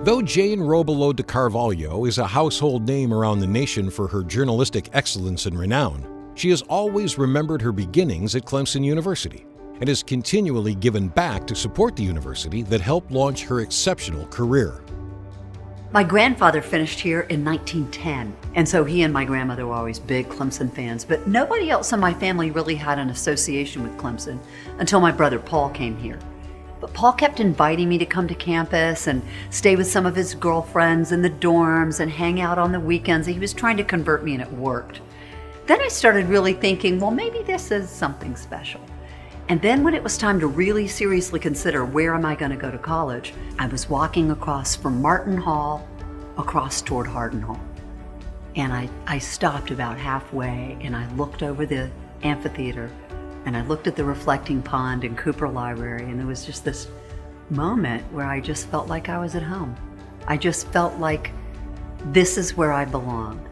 Though Jane Robelot DeCarvalho is a household name around the nation for her journalistic excellence and renown, she has always remembered her beginnings at Clemson University and has continually given back to support the university that helped launch her exceptional career. My grandfather finished here in 1910, and so he and my grandmother were always big Clemson fans, but nobody else in my family really had an association with Clemson until my brother Paul came here. But Paul kept inviting me to come to campus and stay with some of his girlfriends in the dorms and hang out on the weekends. He was trying to convert me, and it worked. Then I started really thinking, well, maybe this is something special. And then when it was time to really seriously consider where am I going to go to college, I was walking across from Martin Hall across toward Hardin Hall. And I stopped about halfway and I looked over the amphitheater and I looked at the reflecting pond in Cooper Library, and there was just this moment where I just felt like I was at home. I just felt like this is where I belong.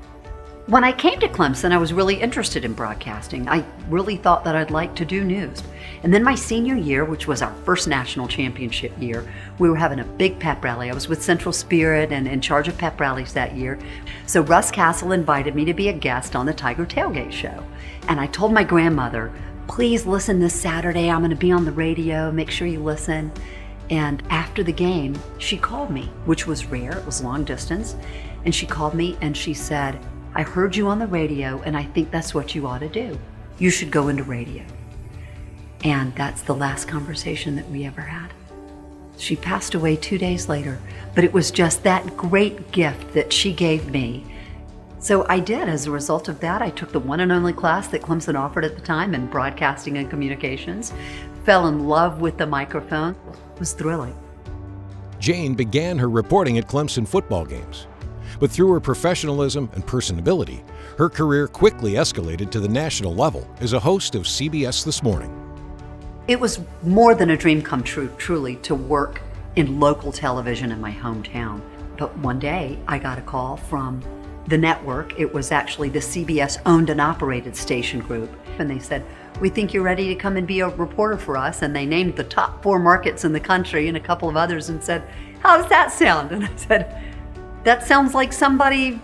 When I came to Clemson, I was really interested in broadcasting. I really thought that I'd like to do news. And then my senior year, which was our first national championship year, we were having a big pep rally. I was with Central Spirit and in charge of pep rallies that year. So Russ Castle invited me to be a guest on the Tiger Tailgate show. And I told my grandmother, please listen this Saturday. I'm going to be on the radio. Make sure you listen. And after the game, she called me, which was rare. It was long distance. And she called me and she said, I heard you on the radio, and I think that's what you ought to do. You should go into radio. And that's the last conversation that we ever had. She passed away 2 days later, but it was just that great gift that she gave me. So I did. As a result of that, I took the one and only class that Clemson offered at the time in broadcasting and communications, fell in love with the microphone. It was thrilling. Jane began her reporting at Clemson football games. But through her professionalism and personability, her career quickly escalated to the national level as a host of CBS This Morning. It was more than a dream come true, truly, to work in local television in my hometown. But one day, I got a call from the network. It was actually the CBS owned and operated station group. And they said, we think you're ready to come and be a reporter for us. And they named the top 4 markets in the country and a couple of others and said, how does that sound? And I said, that sounds like somebody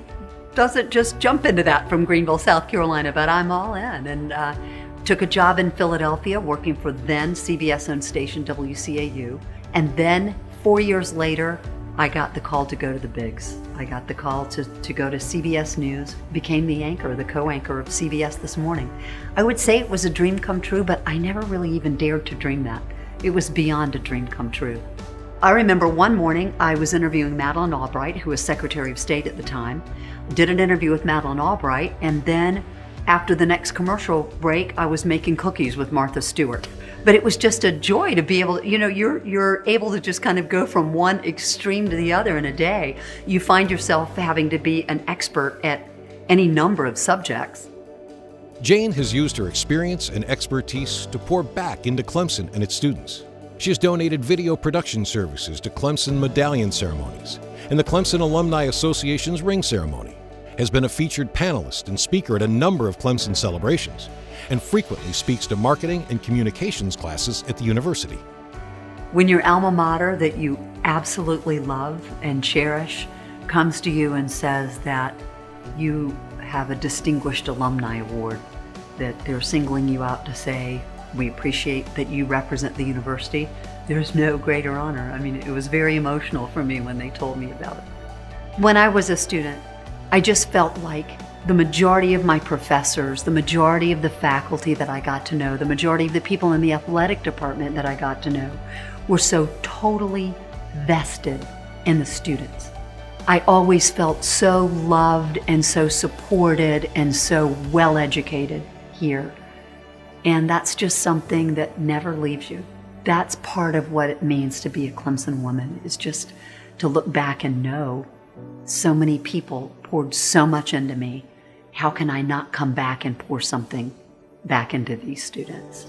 doesn't just jump into that from Greenville, South Carolina, but I'm all in. And took a job in Philadelphia working for then CBS-owned station WCAU. And then 4 years later, I got the call to go to the Bigs. I got the call to go to CBS News, became the anchor, the co-anchor of CBS This Morning. I would say it was a dream come true, but I never really even dared to dream that. It was beyond a dream come true. I remember one morning I was interviewing Madeleine Albright, who was Secretary of State at the time. Did an interview with Madeleine Albright, and then after the next commercial break, I was making cookies with Martha Stewart. But it was just a joy to be able to, you're able to just kind of go from one extreme to the other in a day. You find yourself having to be an expert at any number of subjects. Jane has used her experience and expertise to pour back into Clemson and its students. She has donated video production services to Clemson medallion ceremonies and the Clemson Alumni Association's ring ceremony, has been a featured panelist and speaker at a number of Clemson celebrations, and frequently speaks to marketing and communications classes at the university. When your alma mater that you absolutely love and cherish comes to you and says that you have a distinguished alumni award, that they're singling you out to say, we appreciate that you represent the university, there's no greater honor. I mean, it was very emotional for me when they told me about it. When I was a student, I just felt like the majority of my professors, the majority of the faculty that I got to know, the majority of the people in the athletic department that I got to know were so totally vested in the students. I always felt so loved and so supported and so well educated here. And that's just something that never leaves you. That's part of what it means to be a Clemson woman, is just to look back and know so many people poured so much into me. How can I not come back and pour something back into these students?